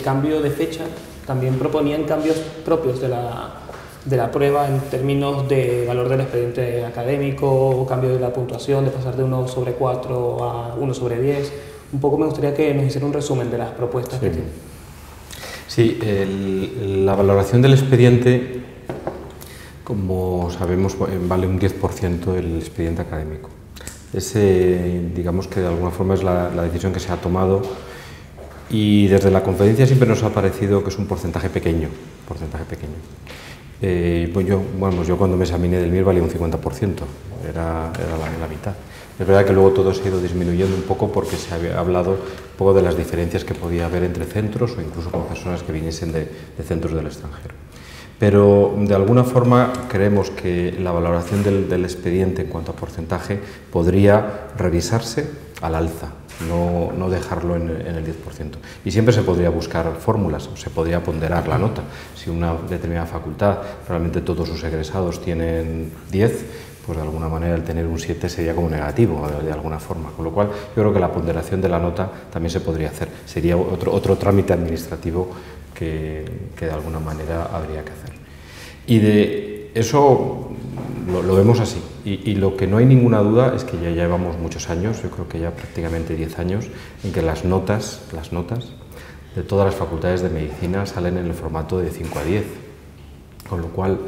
cambio de fecha también proponían cambios propios de la prueba en términos de valor del expediente académico, cambio de la puntuación, de pasar de 1/4 a 1/10. Un poco me gustaría que nos hiciera un resumen de las propuestas que tiene. Sí, la valoración del expediente, como sabemos, vale un 10% el expediente académico. Digamos que de alguna forma es la decisión que se ha tomado, y desde la conferencia siempre nos ha parecido que es un porcentaje pequeño. Yo cuando me examiné del MIR valía un 50%, era la mitad. Es verdad que luego todo se ha ido disminuyendo un poco porque se había hablado un poco de las diferencias que podía haber entre centros o incluso con personas que viniesen de centros del extranjero. Pero de alguna forma creemos que la valoración del expediente en cuanto a porcentaje podría revisarse al alza, no dejarlo en el 10%. Y siempre se podría buscar fórmulas, se podría ponderar la nota. Si una determinada facultad, realmente todos sus egresados tienen 10, pues de alguna manera el tener un 7 sería como negativo, de alguna forma. Con lo cual yo creo que la ponderación de la nota también se podría hacer. Sería otro trámite administrativo que de alguna manera habría que hacer. Y de eso lo vemos así. Y lo que no hay ninguna duda es que ya llevamos muchos años, yo creo que ya prácticamente 10 años, en que las notas de todas las facultades de medicina salen en el formato de 5 a 10. Con lo cual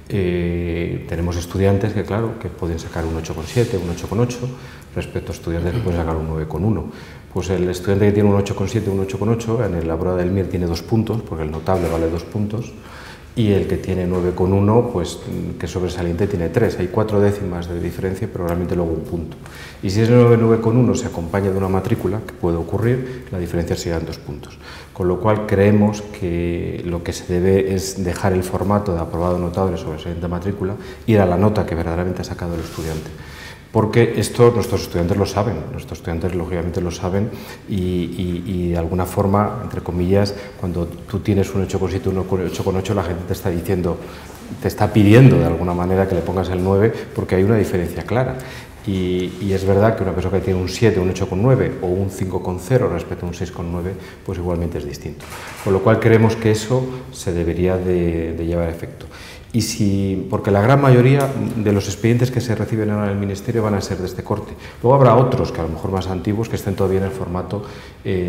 tenemos estudiantes que, claro, que pueden sacar un 8,7, un 8,8, respecto a estudiantes que pueden sacar un 9,1. Pues el estudiante que tiene un 8,7, un 8,8, en la prueba del MIR tiene 2 puntos, porque el notable vale 2 puntos, y el que tiene 9,1, pues que sobresaliente tiene 3. Hay 4 décimas de diferencia, pero realmente luego un punto. Y si ese 9,1 se acompaña de una matrícula, que puede ocurrir, la diferencia serían 2 puntos. Con lo cual creemos que lo que se debe es dejar el formato de aprobado notable sobresaliente matrícula, ir a la nota que verdaderamente ha sacado el estudiante. Porque esto nuestros estudiantes lo saben, lógicamente lo saben, y de alguna forma, entre comillas, cuando tú tienes un 8,7, un 8,8, la gente te está diciendo, te está pidiendo de alguna manera que le pongas el 9 porque hay una diferencia clara. Y es verdad que una persona que tiene un 7, un 8,9 o un 5,0 respecto a un 6,9, pues igualmente es distinto. Con lo cual creemos que eso se debería de llevar a efecto. Porque la gran mayoría de los expedientes que se reciben ahora en el Ministerio van a ser de este corte. Luego habrá otros, que a lo mejor más antiguos, que estén todavía en el formato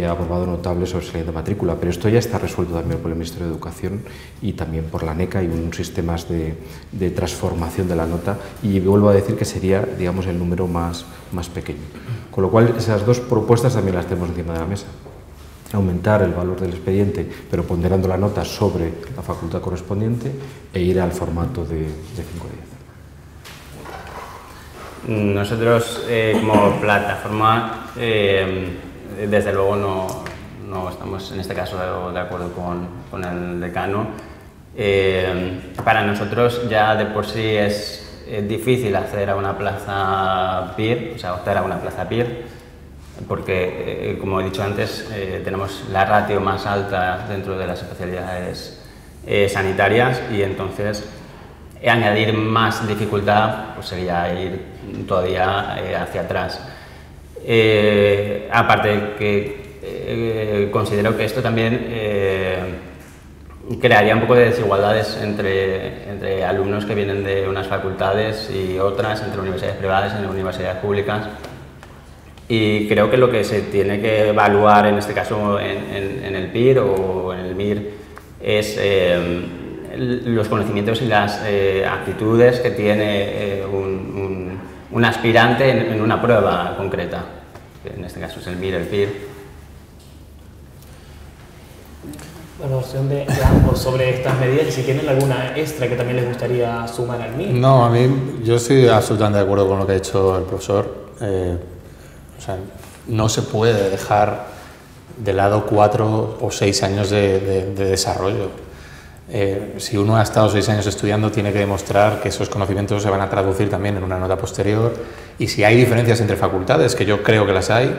aprobado notable sobresaliente matrícula, pero esto ya está resuelto también por el Ministerio de Educación y también por la NECA y unos sistemas de transformación de la nota, y vuelvo a decir que sería, digamos, el número más pequeño. Con lo cual esas dos propuestas también las tenemos encima de la mesa. Aumentar el valor del expediente, pero ponderando la nota sobre la facultad correspondiente, e ir al formato de 5 a 10. Nosotros, como plataforma, desde luego no estamos en este caso de acuerdo con el decano. Para nosotros ya de por sí es difícil acceder a una plaza PIR, o sea, optar a una plaza PIR, porque, como he dicho antes, tenemos la ratio más alta dentro de las especialidades sanitarias, y entonces añadir más dificultad pues sería ir todavía hacia atrás. Aparte que considero que esto también crearía un poco de desigualdades entre alumnos que vienen de unas facultades y otras, entre universidades privadas y universidades públicas. Y creo que lo que se tiene que evaluar en este caso en el PIR o en el MIR es los conocimientos y las actitudes que tiene un aspirante en una prueba concreta, que en este caso es el MIR, el PIR. Valoración de ambos sobre estas medidas, y si tienen alguna extra que también les gustaría sumar al MIR. No, a mí yo estoy absolutamente de acuerdo con lo que ha dicho el profesor. O sea, no se puede dejar de lado 4 o 6 años de desarrollo. Si uno ha estado 6 años estudiando, tiene que demostrar que esos conocimientos se van a traducir también en una nota posterior. Y si hay diferencias entre facultades, que yo creo que las hay,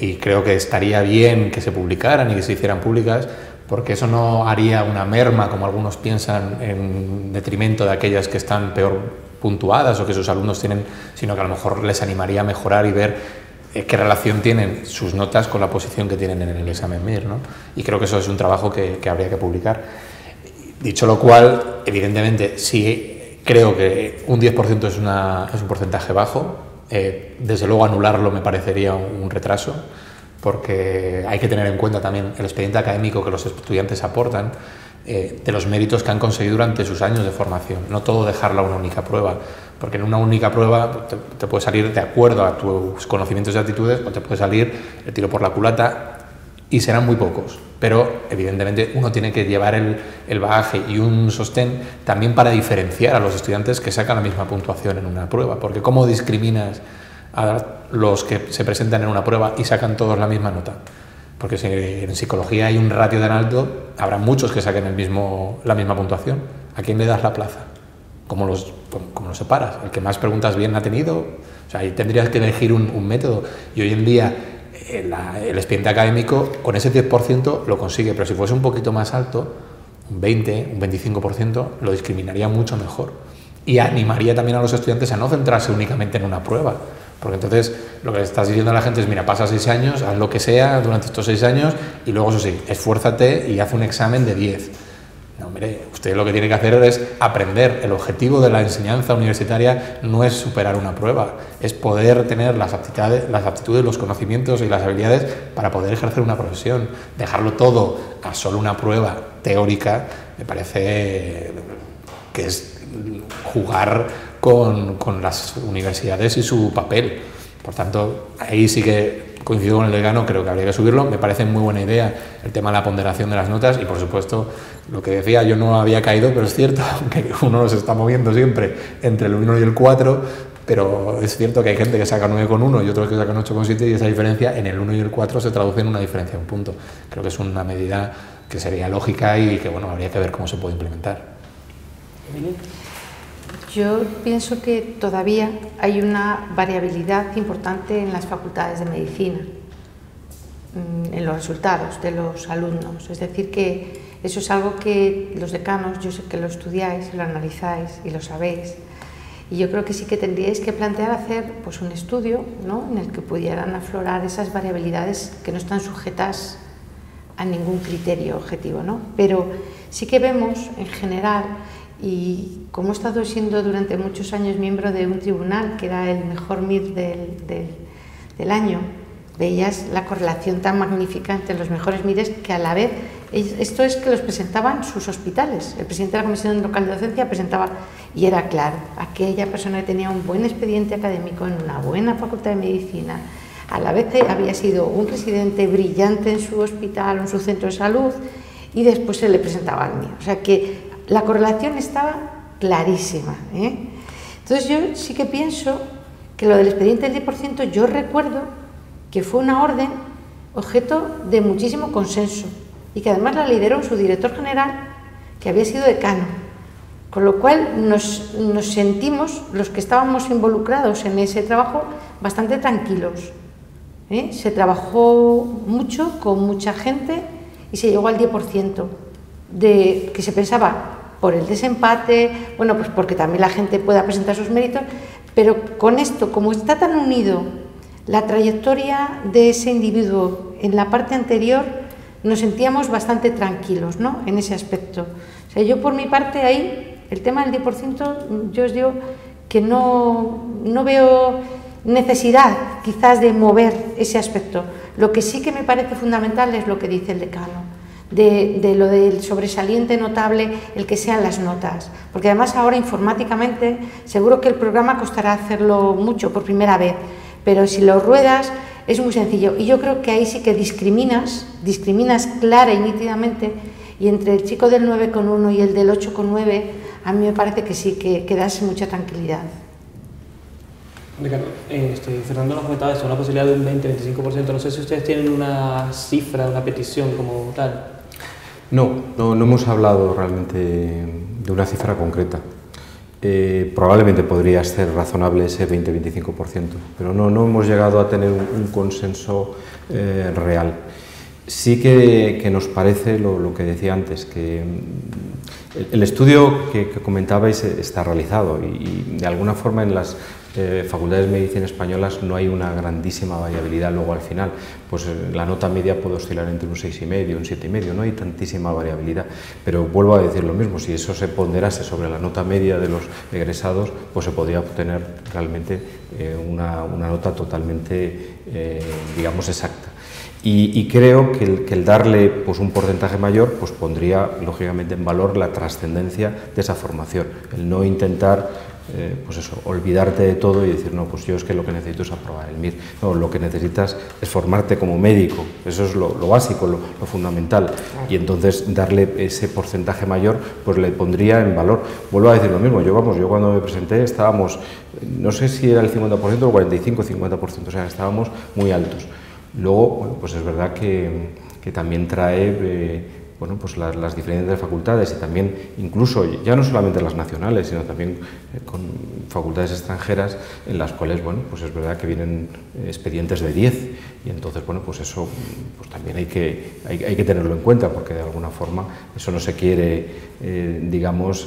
y creo que estaría bien que se publicaran y que se hicieran públicas, porque eso no haría una merma, como algunos piensan, en detrimento de aquellas que están peor puntuadas o que sus alumnos tienen, sino que a lo mejor les animaría a mejorar y ver qué relación tienen sus notas con la posición que tienen en el examen MIR, ¿no? Y creo que eso es un trabajo que habría que publicar. Dicho lo cual, evidentemente, sí creo que un 10% es un porcentaje bajo. Desde luego anularlo me parecería un retraso, porque hay que tener en cuenta también el expediente académico que los estudiantes aportan, de los méritos que han conseguido durante sus años de formación. No todo dejarlo a una única prueba, porque en una única prueba te puede salir de acuerdo a tus conocimientos y actitudes, o te puede salir el tiro por la culata, y serán muy pocos. Pero evidentemente uno tiene que llevar el bagaje y un sostén también para diferenciar a los estudiantes que sacan la misma puntuación en una prueba, porque ¿cómo discriminas a los que se presentan en una prueba y sacan todos la misma nota? Porque si en psicología hay un ratio tan alto, habrá muchos que saquen la misma puntuación. ¿A quién le das la plaza? ¿Cómo los separas? ¿El que más preguntas bien ha tenido? O sea, ahí tendrías que elegir un método. Y hoy en día el expediente académico con ese 10% lo consigue, pero si fuese un poquito más alto, un 20, un 25%, lo discriminaría mucho mejor. Y animaría también a los estudiantes a no centrarse únicamente en una prueba. Porque entonces lo que le estás diciendo a la gente es, mira, pasa 6 años, haz lo que sea durante estos 6 años y luego, eso sí, esfuérzate y haz un examen de 10. No, mire, usted lo que tiene que hacer es aprender. El objetivo de la enseñanza universitaria no es superar una prueba, es poder tener las aptitudes, los conocimientos y las habilidades para poder ejercer una profesión. Dejarlo todo a solo una prueba teórica me parece que es jugar con las universidades y su papel. Por tanto, ahí sí que coincido con el decano, creo que habría que subirlo. Me parece muy buena idea el tema de la ponderación de las notas y, por supuesto, lo que decía, yo no había caído, pero es cierto que uno nos está moviendo siempre entre el 1 y el 4, pero es cierto que hay gente que saca 9,1 y otros que sacan 8,7 y esa diferencia en el 1 y el 4 se traduce en una diferencia de un punto. Creo que es una medida que sería lógica y que, bueno, habría que ver cómo se puede implementar. Yo pienso que todavía hay una variabilidad importante en las facultades de medicina, en los resultados de los alumnos. Es decir, que eso es algo que los decanos, yo sé que lo estudiáis, lo analizáis y lo sabéis. Y yo creo que sí que tendríais que plantear hacer pues, un estudio, ¿no?, en el que pudieran aflorar esas variabilidades que no están sujetas a ningún criterio objetivo, ¿no? Pero sí que vemos en general, y como he estado siendo durante muchos años miembro de un tribunal que era el mejor MIR del año, veías la correlación tan magnífica entre los mejores MIRes que a la vez, esto es que los presentaban sus hospitales. El presidente de la Comisión Local de Docencia presentaba, y era claro, aquella persona que tenía un buen expediente académico en una buena facultad de medicina, a la vez había sido un residente brillante en su hospital o en su centro de salud, y después se le presentaba al MIR. O sea que la correlación estaba clarísima, ¿eh? Entonces yo sí que pienso que lo del expediente del 10%, yo recuerdo que fue una orden objeto de muchísimo consenso y que además la lideró su director general, que había sido decano, con lo cual nos sentimos, los que estábamos involucrados en ese trabajo, bastante tranquilos, ¿eh? Se trabajó mucho, con mucha gente, y se llegó al 10%, de que se pensaba por el desempate, bueno, pues porque también la gente pueda presentar sus méritos, pero con esto, como está tan unido la trayectoria de ese individuo en la parte anterior, nos sentíamos bastante tranquilos, ¿no?, en ese aspecto. O sea, yo por mi parte ahí, el tema del 10%, yo os digo que no veo necesidad quizás de mover ese aspecto. Lo que sí que me parece fundamental es lo que dice el decano, de lo del sobresaliente notable, el que sean las notas, porque además ahora informáticamente seguro que el programa costará hacerlo mucho por primera vez, pero si lo ruedas es muy sencillo, y yo creo que ahí sí que discriminas clara y nítidamente, y entre el chico del 9,1 y el del 8,9 a mí me parece que sí que das mucha tranquilidad. Ricardo, Fernando nos comentaba eso, una posibilidad de un 20-25%, no sé si ustedes tienen una cifra, una petición como tal. No hemos hablado realmente de una cifra concreta. Probablemente podría ser razonable ese 20-25%, pero no hemos llegado a tener un consenso real. Sí que nos parece lo que decía antes, que el estudio que comentabais está realizado y de alguna forma en las facultades de medicina españolas no hay una grandísima variabilidad luego al final, pues la nota media puede oscilar entre un 6,5 y un 7,5, no hay tantísima variabilidad, pero vuelvo a decir lo mismo, si eso se ponderase sobre la nota media de los egresados, pues se podría obtener realmente una nota totalmente, digamos, exacta. Y creo que el darle pues, un porcentaje mayor pues, pondría lógicamente en valor la trascendencia de esa formación, el no intentar pues eso, olvidarte de todo y decir, no, pues yo es que lo que necesito es aprobar el MIR. No, lo que necesitas es formarte como médico, eso es lo básico, lo fundamental, y entonces darle ese porcentaje mayor pues le pondría en valor. Vuelvo a decir lo mismo, yo cuando me presenté estábamos, no sé si era el 50% o el 45-50%, o sea, estábamos muy altos. Luego, bueno, pues es verdad que también trae bueno, pues las diferentes facultades y también incluso ya no solamente las nacionales, sino también con facultades extranjeras en las cuales, bueno, pues es verdad que vienen expedientes de 10 y entonces, bueno, pues eso pues también hay que tenerlo en cuenta porque de alguna forma eso no se quiere, digamos,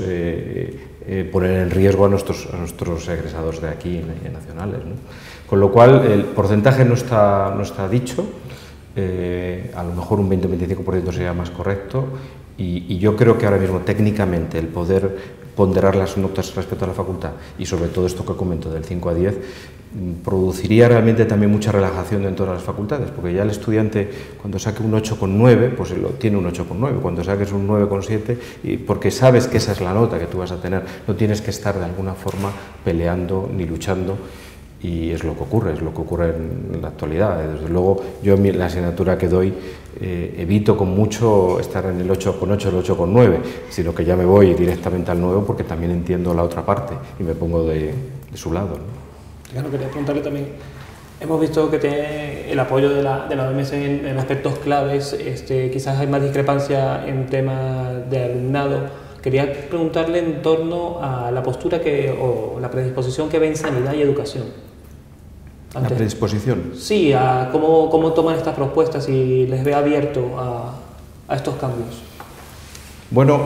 poner en riesgo a nuestros egresados de aquí nacionales, ¿no? Con lo cual el porcentaje no está dicho. A lo mejor un 20-25% sería más correcto y yo creo que ahora mismo técnicamente el poder ponderar las notas respecto a la facultad y sobre todo esto que comento del 5 a 10 produciría realmente también mucha relajación dentro de las facultades, porque ya el estudiante cuando saque un 8,9 pues lo tiene un 8,9, cuando saques un 9,7 porque sabes que esa es la nota que tú vas a tener, no tienes que estar de alguna forma peleando ni luchando. Y es lo que ocurre en la actualidad. Desde luego, yo en la asignatura que doy evito con mucho estar en el 8,8, el 8,9, sino que ya me voy directamente al 9 porque también entiendo la otra parte y me pongo de su lado, ¿no? Claro, quería preguntarle también, hemos visto que tiene el apoyo de la OMS en aspectos claves, quizás hay más discrepancia en temas de alumnado. Quería preguntarle en torno a la postura o la predisposición que ve en sanidad y educación. ¿La predisposición? Sí, a cómo toman estas propuestas y les ve abierto a estos cambios. Bueno,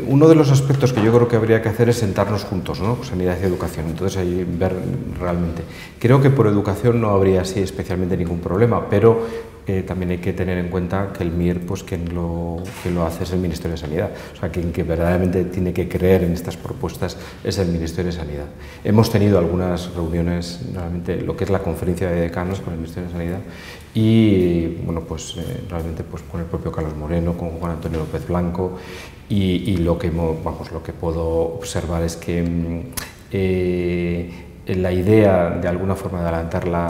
uno de los aspectos que yo creo que habría que hacer es sentarnos juntos, ¿no? Sanidad y educación, entonces ahí ver realmente. Creo que por educación no habría así especialmente ningún problema, pero también hay que tener en cuenta que el MIR, pues quien lo hace es el Ministerio de Sanidad, o sea, quien que verdaderamente tiene que creer en estas propuestas es el Ministerio de Sanidad. Hemos tenido algunas reuniones, realmente lo que es la conferencia de decanos con el Ministerio de Sanidad y, bueno, pues realmente pues con el propio Carlos Moreno, con Juan Antonio López Blanco y lo que puedo observar es que la idea de alguna forma de adelantar la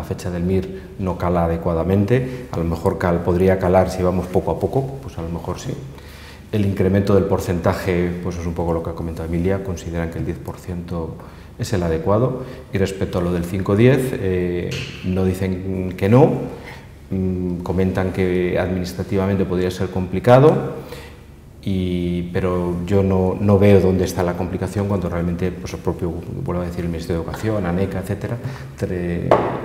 fecha del MIR no cala adecuadamente, a lo mejor podría calar si vamos poco a poco, pues a lo mejor sí. El incremento del porcentaje, pues es un poco lo que ha comentado Emilia, consideran que el 10% es el adecuado y respecto a lo del 5-10 no dicen que no, comentan que administrativamente podría ser complicado. Pero yo no veo dónde está la complicación cuando realmente pues el propio, vuelvo a decir, el Ministerio de Educación, ANECA, etcétera,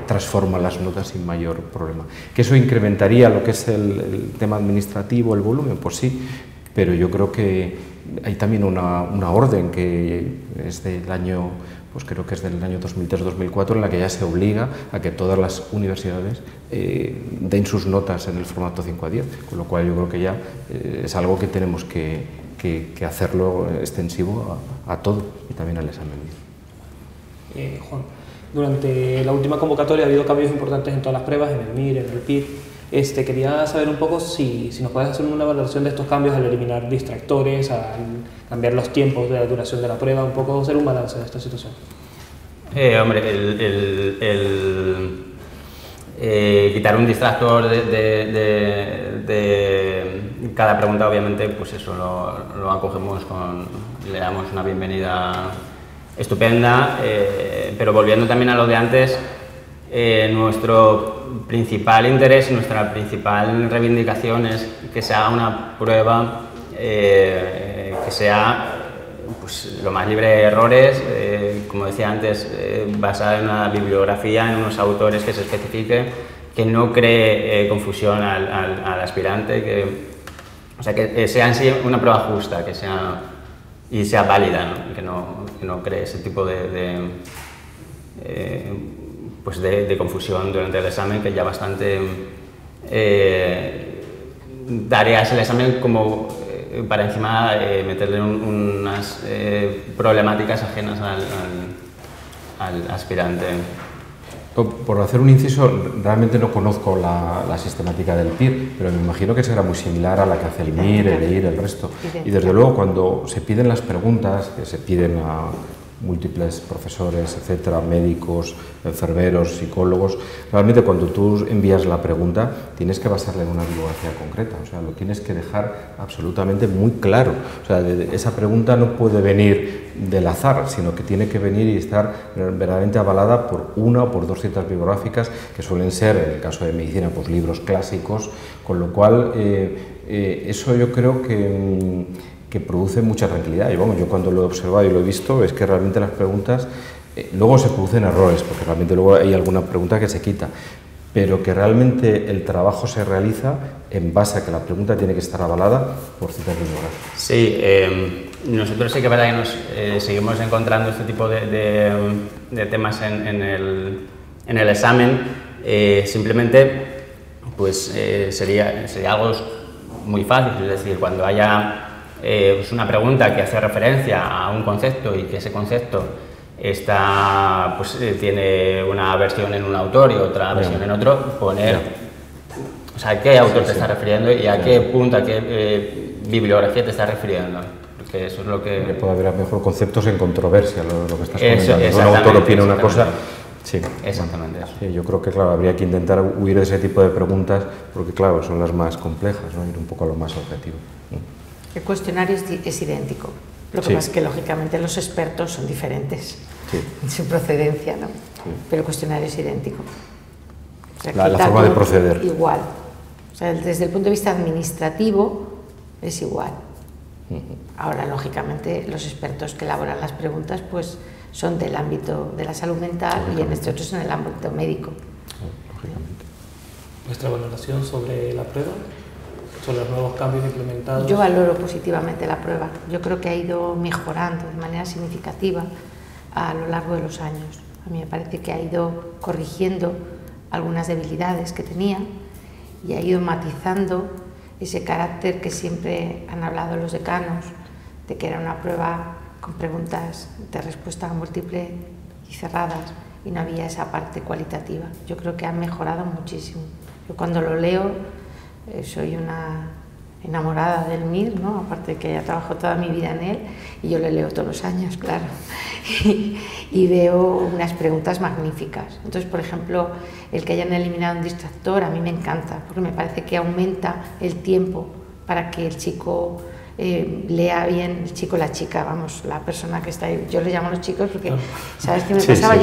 transforma las notas sin mayor problema. ¿Que eso incrementaría lo que es el tema administrativo, el volumen? Pues sí, pero yo creo que hay también una orden que es del año, pues creo que es del año 2003-2004, en la que ya se obliga a que todas las universidades den sus notas en el formato 5 a 10, con lo cual yo creo que ya es algo que tenemos que hacerlo extensivo a todo y también al examen. Juan, durante la última convocatoria ha habido cambios importantes en todas las pruebas, en el MIR, en el PIR. Quería saber un poco si nos puedes hacer una valoración de estos cambios al eliminar distractores, al cambiar los tiempos de la duración de la prueba, un poco hacer un balance de esta situación. Hombre, quitar un distractor de cada pregunta, obviamente, pues eso lo acogemos le damos una bienvenida estupenda, pero volviendo también a lo de antes, nuestro principal interés, nuestra principal reivindicación es que se haga una prueba que sea pues, lo más libre de errores, como decía antes, basada en una bibliografía, en unos autores que se especifique, que no cree confusión al aspirante, que sea en sí una prueba justa, que sea y sea válida, ¿no? Que no cree ese tipo pues de confusión durante el examen, que ya bastante tareas el examen como para encima meterle unas problemáticas ajenas al aspirante. Por hacer un inciso, realmente no conozco la sistemática del PIR, pero me imagino que será muy similar a la que hace el MIR, el EIR, el resto. Y desde luego, cuando se piden las preguntas, que se piden a múltiples profesores, etcétera, médicos, enfermeros, psicólogos, realmente cuando tú envías la pregunta tienes que basarla en una bibliografía concreta, o sea, lo tienes que dejar absolutamente muy claro. O sea, esa pregunta no puede venir del azar, sino que tiene que venir y estar verdaderamente avalada por una o por dos citas bibliográficas, que suelen ser, en el caso de medicina, pues libros clásicos, con lo cual eso yo creo que produce mucha tranquilidad. Y vamos, yo cuando lo he observado y lo he visto, es que realmente las preguntas, luego se producen errores, porque realmente luego hay alguna pregunta que se quita, pero que realmente el trabajo se realiza en base a que la pregunta tiene que estar avalada por citas bibliográficas. Sí, nosotros sí que es verdad que nos seguimos encontrando este tipo de temas en el examen. Simplemente pues sería algo muy fácil, es decir, cuando haya pues una pregunta que hace referencia a un concepto y que ese concepto está, pues, tiene una versión en un autor y otra versión en otro, poner, o sea, a qué autor te está refiriendo y a qué punto, a qué bibliografía te está refiriendo. Porque eso es lo que... puede haber a lo mejor conceptos en controversia, lo que estás comentando. Un autor opina una cosa... Sí, exactamente eso. Sí, yo creo que claro, habría que intentar huir de ese tipo de preguntas porque claro, son las más complejas, ¿no? Ir un poco a lo más objetivo. El cuestionario es idéntico, lo que pasa es que lógicamente los expertos son diferentes en su procedencia, ¿no? Pero el cuestionario es idéntico. O sea, la forma de proceder. Igual. O sea, desde el punto de vista administrativo es igual. Ahora, lógicamente, los expertos que elaboran las preguntas pues son del ámbito de la salud mental y en este otro es en el ámbito médico. Lógicamente. ¿Nuestra valoración sobre la prueba? ¿Sobre los nuevos cambios implementados? Yo valoro positivamente la prueba. Yo creo que ha ido mejorando de manera significativa a lo largo de los años. A mí me parece que ha ido corrigiendo algunas debilidades que tenía y ha ido matizando ese carácter que siempre han hablado los decanos, de que era una prueba con preguntas de respuesta múltiple y cerradas y no había esa parte cualitativa. Yo creo que ha mejorado muchísimo. Yo cuando lo leo soy una enamorada del MIR, ¿no? Aparte de que ya trabajo toda mi vida en él y yo lo leo todos los años, claro, y veo unas preguntas magníficas. Entonces, por ejemplo, el que hayan eliminado un distractor a mí me encanta porque me parece que aumenta el tiempo para que el chico lea bien, el chico, la chica, vamos, la persona que está ahí. Yo le llamo a los chicos porque, ¿sabes qué me pasaba?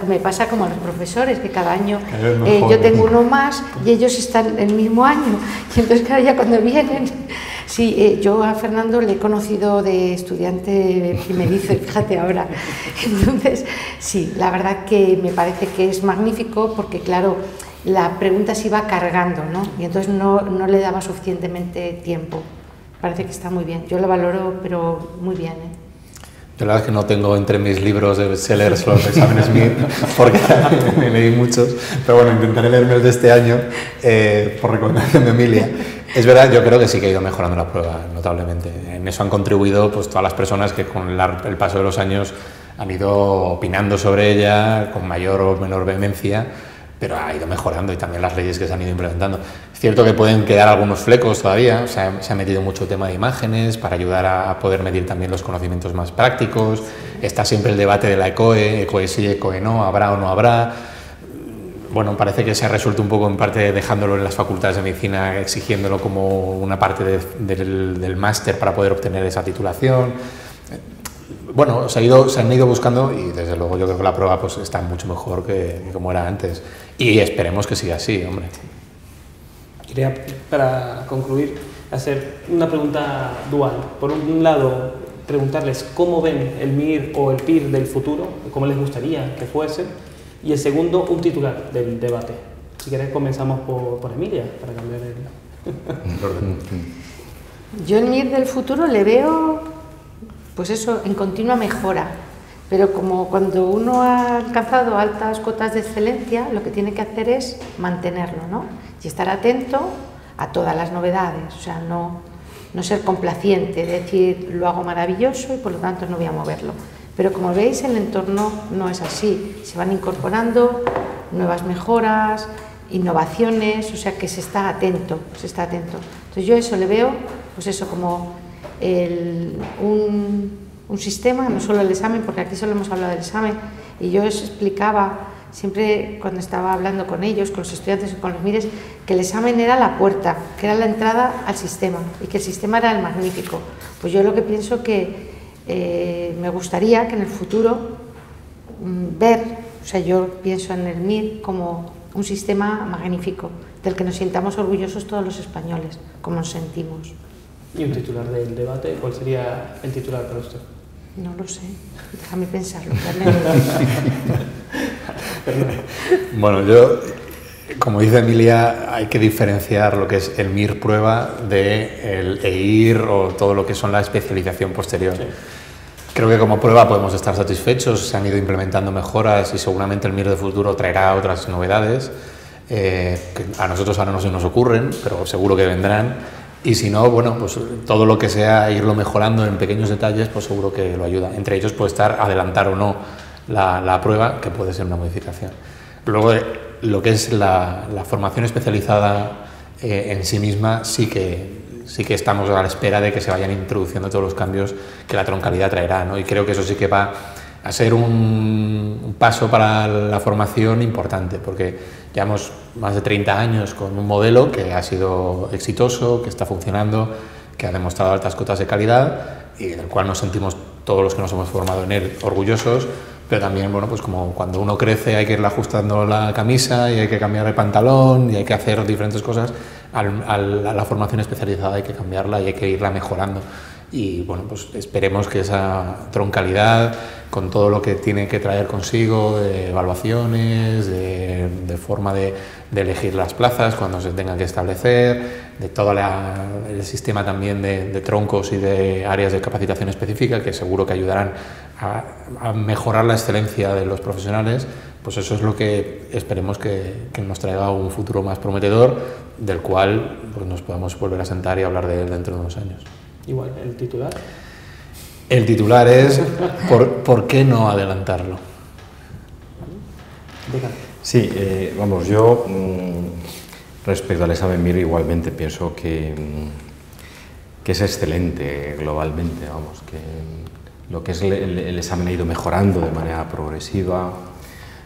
Me pasa como a los profesores, que cada año yo tengo uno más y ellos están el mismo año. Y entonces, claro, ya cuando vienen... Sí, yo a Fernando le he conocido de estudiante primerizo, fíjate ahora. Entonces, sí, la verdad que me parece que es magnífico porque, claro, la pregunta se iba cargando, ¿no? Y entonces no le daba suficientemente tiempo. Parece que está muy bien. Yo lo valoro, pero muy bien, ¿eh? Yo la verdad es que no tengo entre mis libros de bestsellers los exámenes MIR, porque me leí muchos, pero bueno, intentaré leerme el de este año por recomendación de Emilia. Es verdad, yo creo que sí que ha ido mejorando la prueba notablemente. En eso han contribuido pues, todas las personas que con el paso de los años han ido opinando sobre ella con mayor o menor vehemencia, pero ha ido mejorando y también las leyes que se han ido implementando. Es cierto que pueden quedar algunos flecos todavía, o sea, se ha metido mucho tema de imágenes para ayudar a poder medir también los conocimientos más prácticos. Está siempre el debate de la ECOE sí, ECOE no, habrá o no habrá. Bueno, parece que se ha resuelto un poco en parte dejándolo en las facultades de medicina, exigiéndolo como una parte del máster para poder obtener esa titulación. Bueno, se han ido buscando y desde luego yo creo que la prueba pues, está mucho mejor que como era antes y esperemos que siga así, hombre. Quería, para concluir, hacer una pregunta dual. Por un lado, preguntarles cómo ven el MIR o el PIR del futuro, cómo les gustaría que fuese, y el segundo, un titular del debate. Si querés comenzamos por Emilia, para cambiar el orden. Yo el MIR del futuro le veo pues eso, en continua mejora. Pero como cuando uno ha alcanzado altas cotas de excelencia, lo que tiene que hacer es mantenerlo, ¿no? Y estar atento a todas las novedades, o sea, no ser complaciente, decir lo hago maravilloso y por lo tanto no voy a moverlo. Pero como veis, el entorno no es así, se van incorporando nuevas mejoras, innovaciones, o sea que se está atento, se está atento. Entonces yo eso le veo, pues eso, como un sistema, no solo el examen, porque aquí solo hemos hablado del examen, y yo os explicaba siempre cuando estaba hablando con ellos, con los estudiantes y con los MIRES, que el examen era la puerta, que era la entrada al sistema, y que el sistema era el magnífico. Pues yo lo que pienso que me gustaría que en el futuro ver, o sea, yo pienso en el MIR como un sistema magnífico, del que nos sintamos orgullosos todos los españoles, como nos sentimos. ¿Y un titular del debate? ¿Cuál sería el titular para usted? No lo sé, déjame pensarlo. Bueno, yo, como dice Emilia, hay que diferenciar lo que es el MIR prueba de el EIR o todo lo que son la especialización posterior. Sí. Creo que como prueba podemos estar satisfechos, se han ido implementando mejoras y seguramente el MIR de futuro traerá otras novedades que a nosotros ahora no se nos ocurren, pero seguro que vendrán. Y si no, bueno, pues todo lo que sea irlo mejorando en pequeños detalles, pues seguro que lo ayuda. Entre ellos puede estar adelantar o no la prueba, que puede ser una modificación. Luego, lo que es la formación especializada en sí misma, sí que estamos a la espera de que se vayan introduciendo todos los cambios que la troncalidad traerá, ¿no? Y creo que eso sí que va a ser un paso para la formación importante, porque llevamos más de 30 años con un modelo que ha sido exitoso, que está funcionando, que ha demostrado altas cotas de calidad y del cual nos sentimos todos los que nos hemos formado en él orgullosos, pero también, bueno, pues como cuando uno crece hay que irle ajustando la camisa y hay que cambiar el pantalón y hay que hacer diferentes cosas, a la formación especializada hay que cambiarla y hay que irla mejorando. Y bueno, pues esperemos que esa troncalidad, con todo lo que tiene que traer consigo, de evaluaciones, de forma de elegir las plazas cuando se tengan que establecer, de todo el sistema también de troncos y de áreas de capacitación específica, que seguro que ayudarán a mejorar la excelencia de los profesionales, pues eso es lo que esperemos que nos traiga un futuro más prometedor, del cual pues, nos podamos volver a sentar y hablar de él dentro de unos años. Igual, ¿el titular? El titular es ¿por qué no adelantarlo? Sí, vamos, yo respecto al examen MIR igualmente pienso que es excelente globalmente, vamos, que lo que es el examen ha ido mejorando de manera progresiva,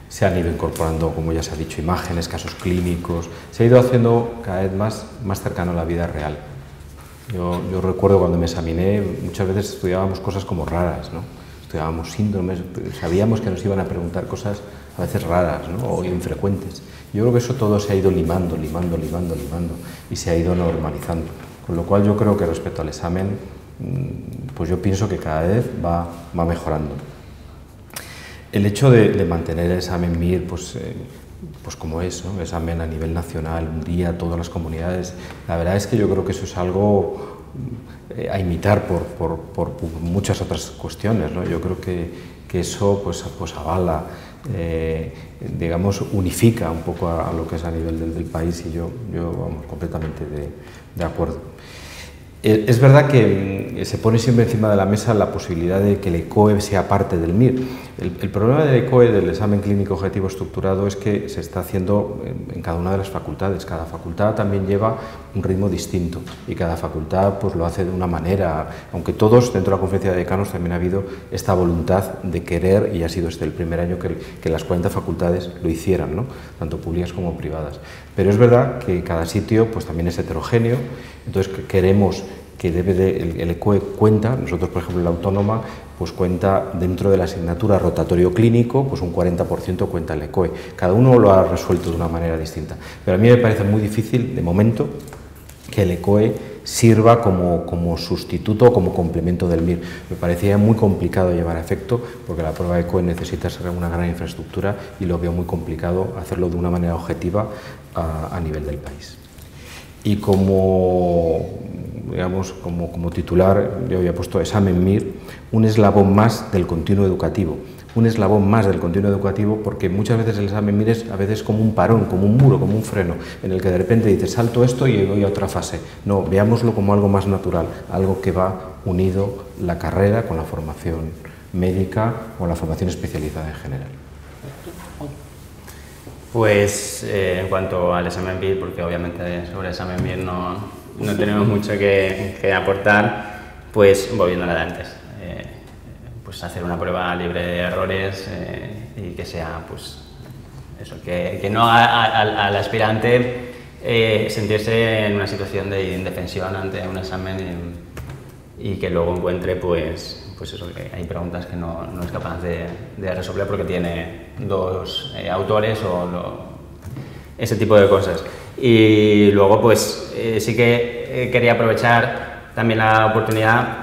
se han ido incorporando, como ya se ha dicho, imágenes, casos clínicos, se ha ido haciendo cada vez más cercano a la vida real. Yo recuerdo cuando me examiné, muchas veces estudiábamos cosas como raras, ¿no? Estudiábamos síndromes, sabíamos que nos iban a preguntar cosas a veces raras, ¿no? O infrecuentes. Yo creo que eso todo se ha ido limando y se ha ido normalizando. Con lo cual yo creo que respecto al examen, pues yo pienso que cada vez va mejorando. El hecho de mantener el examen MIR, pues como es, ¿no? Examen a nivel nacional, un día, todas las comunidades, la verdad es que yo creo que eso es algo a imitar por muchas otras cuestiones, ¿no? Yo creo que eso pues avala, digamos, unifica un poco a lo que es a nivel del país y yo vamos, completamente de acuerdo. Es verdad que se pone siempre encima de la mesa la posibilidad de que el ECOE sea parte del MIR. El problema del ECOE, del examen clínico objetivo estructurado, es que se está haciendo en cada una de las facultades. Cada facultad también lleva un ritmo distinto y cada facultad pues lo hace de una manera, aunque todos dentro de la conferencia de decanos también ha habido esta voluntad de querer, y ha sido este el primer año que las 40 facultades lo hicieran, ¿no? Tanto públicas como privadas. Pero es verdad que cada sitio pues también es heterogéneo, entonces queremos que el ECOE cuenta, nosotros por ejemplo en la Autónoma, pues cuenta dentro de la asignatura rotatorio clínico, pues un 40% cuenta el ECOE. Cada uno lo ha resuelto de una manera distinta. Pero a mí me parece muy difícil, de momento, que el ECOE sirva como sustituto o como complemento del MIR. Me parecía muy complicado llevar a efecto, porque la prueba ECOE necesita ser una gran infraestructura y lo veo muy complicado hacerlo de una manera objetiva a nivel del país. Y digamos, como titular, yo había puesto examen MIR, un eslabón más del continuo educativo. Un eslabón más del continuo educativo, porque muchas veces el examen MIR es a veces como un parón, como un muro, como un freno, en el que de repente dices salto esto y voy a otra fase. No, veámoslo como algo más natural, algo que va unido la carrera con la formación médica o la formación especializada en general. Pues en cuanto al examen MIR, porque obviamente sobre el examen MIR no tenemos mucho que aportar, pues volviendo a la de antes. Pues hacer una prueba libre de errores y que sea, pues, eso, que no haga al aspirante sentirse en una situación de indefensión ante un examen y que luego encuentre, pues eso, que hay preguntas que no es capaz de resolver porque tiene dos autores o ese tipo de cosas. Y luego, pues, sí que quería aprovechar también la oportunidad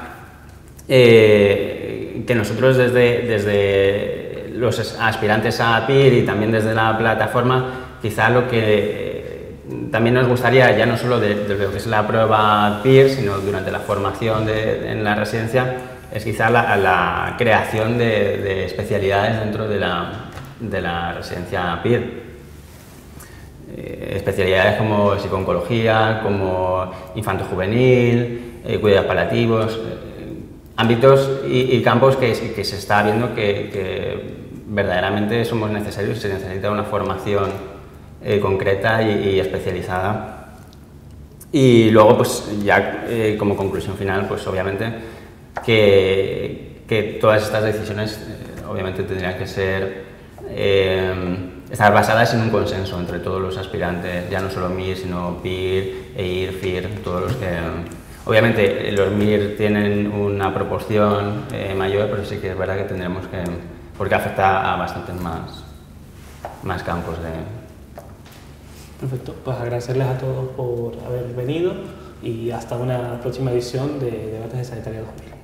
que nosotros desde los aspirantes a PIR y también desde la plataforma, quizá lo que también nos gustaría, ya no solo de lo que es la prueba PIR, sino durante la formación en la residencia, es quizá la creación de especialidades dentro de la residencia PIR. Especialidades como psico-oncología, como infanto-juvenil, cuidados paliativos, ámbitos y campos que se está viendo que verdaderamente somos necesarios y se necesita una formación concreta y especializada. Y luego, pues ya como conclusión final, pues obviamente que todas estas decisiones obviamente tendrían que estar basadas en un consenso entre todos los aspirantes, ya no solo MIR, sino PIR, EIR, FIR, todos los que... Obviamente los MIR tienen una proporción mayor, pero sí que es verdad que tendremos que... porque afecta a bastantes más campos de... Perfecto, pues agradecerles a todos por haber venido y hasta una próxima edición de Debates de Sanitaria 2000.